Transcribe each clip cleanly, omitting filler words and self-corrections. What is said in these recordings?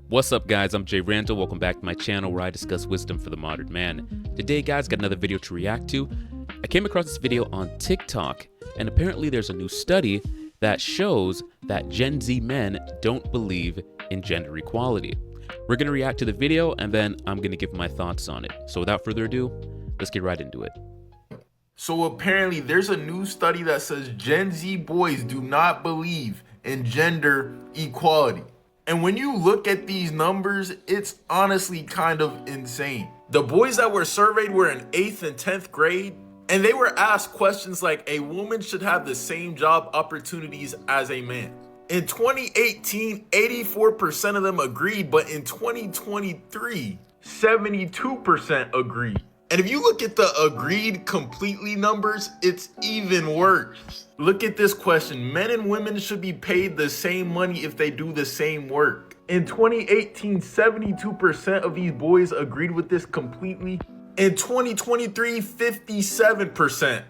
What's up, guys? I'm Jay Randall. Welcome back to my channel where I discuss wisdom for the modern man. Today, guys, got another video to react to. I came across this video on TikTok, and apparently there's a new study that shows that Gen Z men don't believe in gender equality. We're going to react to the video, and then I'm going to give my thoughts on it. So without further ado, let's get right into it. So apparently there's a new study that says Gen Z boys do not believe in gender equality. And when you look at these numbers, it's honestly kind of insane. The boys that were surveyed were in 8th and 10th grade, and they were asked questions like a woman should have the same job opportunities as a man. In 2018, 84% of them agreed, but in 2023, 72% agreed. And if you look at the agreed completely numbers, it's even worse. Look at this question. Men and women should be paid the same money if they do the same work. In 2018, 72% of these boys agreed with this completely. In 2023, 57%.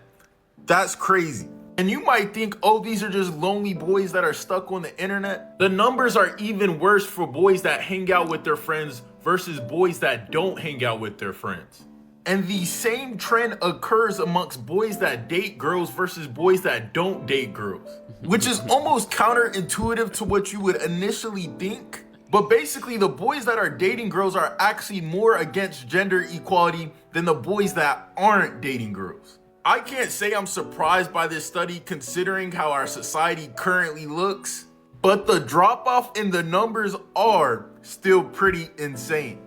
That's crazy. And you might think, oh, these are just lonely boys that are stuck on the internet. The numbers are even worse for boys that hang out with their friends versus boys that don't hang out with their friends. And the same trend occurs amongst boys that date girls versus boys that don't date girls, which is almost counterintuitive to what you would initially think. But basically, the boys that are dating girls are actually more against gender equality than the boys that aren't dating girls. I can't say I'm surprised by this study considering how our society currently looks, but the drop-off in the numbers are still pretty insane.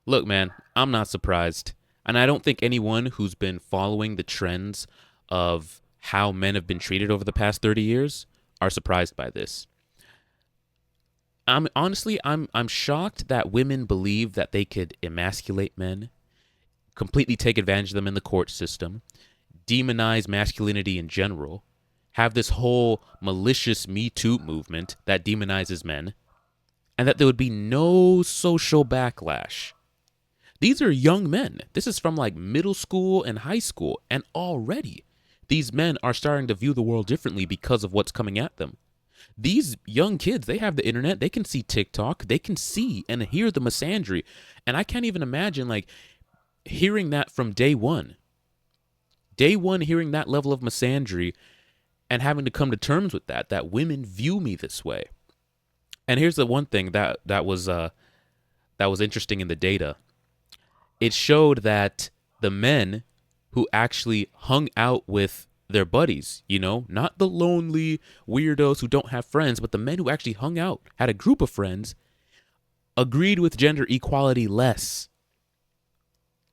Look, man, I'm not surprised. And I don't think anyone who's been following the trends of how men have been treated over the past 30 years are surprised by this. I'm shocked that women believe that they could emasculate men, completely take advantage of them in the court system, demonize masculinity in general, have this whole malicious Me Too movement that demonizes men, and that there would be no social backlash. These are young men. This is from like middle school and high school. And already these men are starting to view the world differently because of what's coming at them. These young kids, they have the internet. They can see TikTok. They can see and hear the misandry. And I can't even imagine like hearing that from day one. Day one, hearing that level of misandry and having to come to terms with that women view me this way. And here's the one thing that was interesting in the data. It showed that the men who actually hung out with their buddies, you know, not the lonely weirdos who don't have friends, but the men who actually hung out, had a group of friends, agreed with gender equality less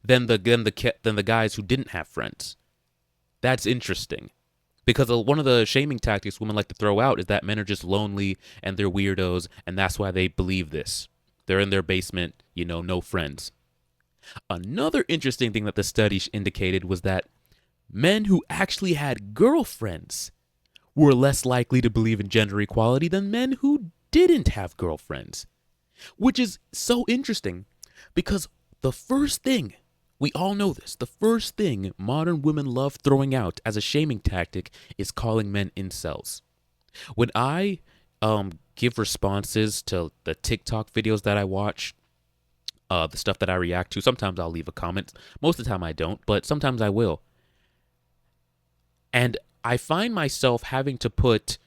than the guys who didn't have friends. That's interesting. Because one of the shaming tactics women like to throw out is that men are just lonely and they're weirdos, and that's why they believe this. They're in their basement, you know, no friends. Another interesting thing that the study indicated was that men who actually had girlfriends were less likely to believe in gender equality than men who didn't have girlfriends, which is so interesting because the first thing, we all know this, the first thing modern women love throwing out as a shaming tactic is calling men incels. When I give responses to the TikTok videos that I watch, the stuff that I react to, sometimes I'll leave a comment. Most of the time I don't, but sometimes I will. And I find myself having to put,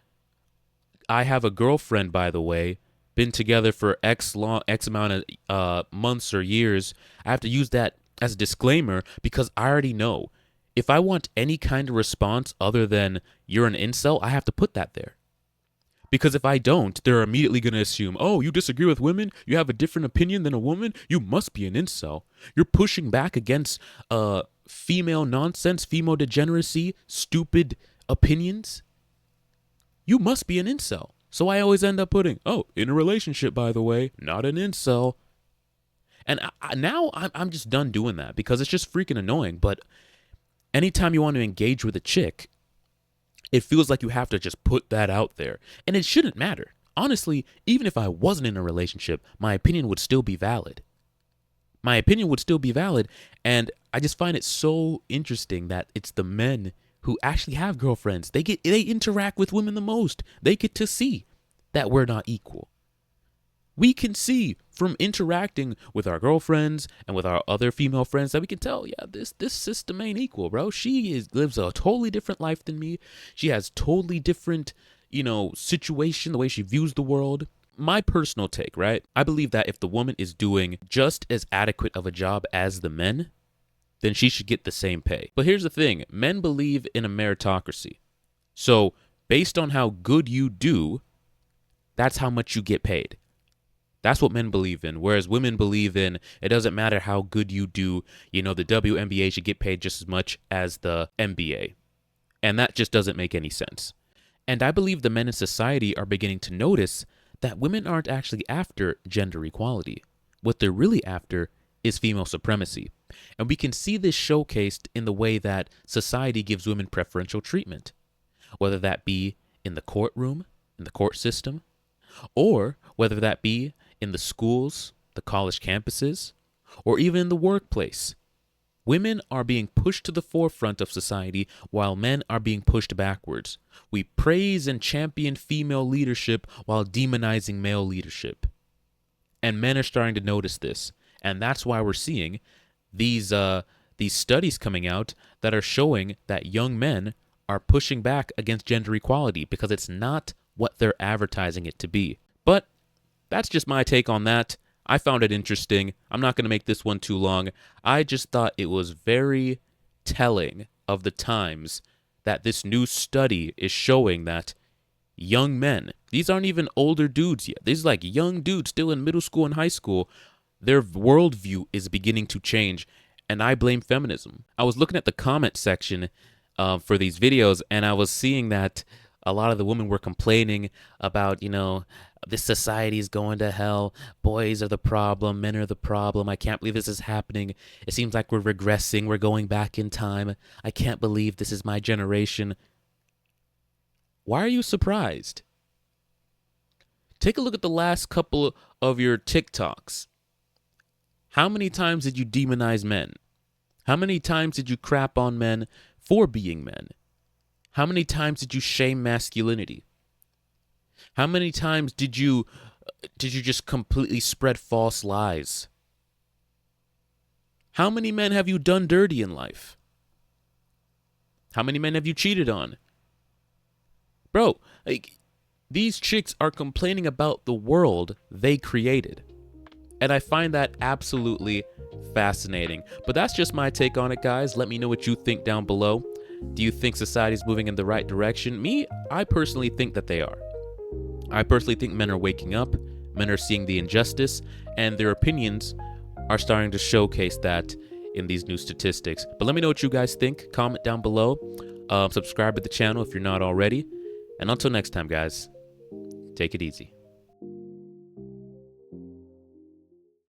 I have a girlfriend, by the way, been together for X amount of months or years. I have to use that as a disclaimer because I already know if I want any kind of response other than you're an incel, I have to put that there. Because if I don't, they're immediately going to assume, oh, you disagree with women? You have a different opinion than a woman? You must be an incel. You're pushing back against female nonsense, female degeneracy, stupid opinions. You must be an incel. So I always end up putting, oh, in a relationship, by the way, not an incel. And now I'm just done doing that because it's just freaking annoying. But anytime you want to engage with a chick, it feels like you have to just put that out there. And it shouldn't matter. Honestly, even if I wasn't in a relationship, my opinion would still be valid. My opinion would still be valid. And I just find it so interesting that it's the men who actually have girlfriends. They interact with women the most. They get to see that we're not equal. We can see from interacting with our girlfriends and with our other female friends that we can tell, yeah, this system ain't equal, bro. Lives a totally different life than me. She has totally different, situation, the way she views the world. My personal take, right? I believe that if the woman is doing just as adequate of a job as the men, then she should get the same pay. But here's the thing, men believe in a meritocracy. So based on how good you do, that's how much you get paid. That's what men believe in. Whereas women believe in, it doesn't matter how good you do, the WNBA should get paid just as much as the NBA. And that just doesn't make any sense. And I believe the men in society are beginning to notice that women aren't actually after gender equality. What they're really after is female supremacy. And we can see this showcased in the way that society gives women preferential treatment, whether that be in the courtroom, in the court system, or whether that be in the schools, the college campuses, or even in the workplace. Women are being pushed to the forefront of society while men are being pushed backwards. We praise and champion female leadership while demonizing male leadership. And men are starting to notice this. And that's why we're seeing these studies coming out that are showing that young men are pushing back against gender equality because it's not what they're advertising it to be. But that's just my take on that. I found it interesting. I'm not going to make this one too long. I just thought it was very telling of the times that this new study is showing that young men, these aren't even older dudes yet. These are like young dudes still in middle school and high school. Their worldview is beginning to change, and I blame feminism. I was looking at the comment section for these videos, and I was seeing that a lot of the women were complaining about, this society is going to hell. Boys are the problem. Men are the problem. I can't believe this is happening. It seems like we're regressing. We're going back in time. I can't believe this is my generation. Why are you surprised? Take a look at the last couple of your TikToks. How many times did you demonize men? How many times did you crap on men for being men? How many times did you shame masculinity? How many times did you just completely spread false lies? How many men have you done dirty in life? How many men have you cheated on? Bro, these chicks are complaining about the world they created. And I find that absolutely fascinating. But that's just my take on it, guys. Let me know what you think down below. Do you think society's moving in the right direction? I personally think that they are. I personally think men are waking up, men are seeing the injustice, and their opinions are starting to showcase that in these new statistics. But let me know what you guys think. Comment down below. Subscribe to the channel if you're not already. And until next time, guys, take it easy.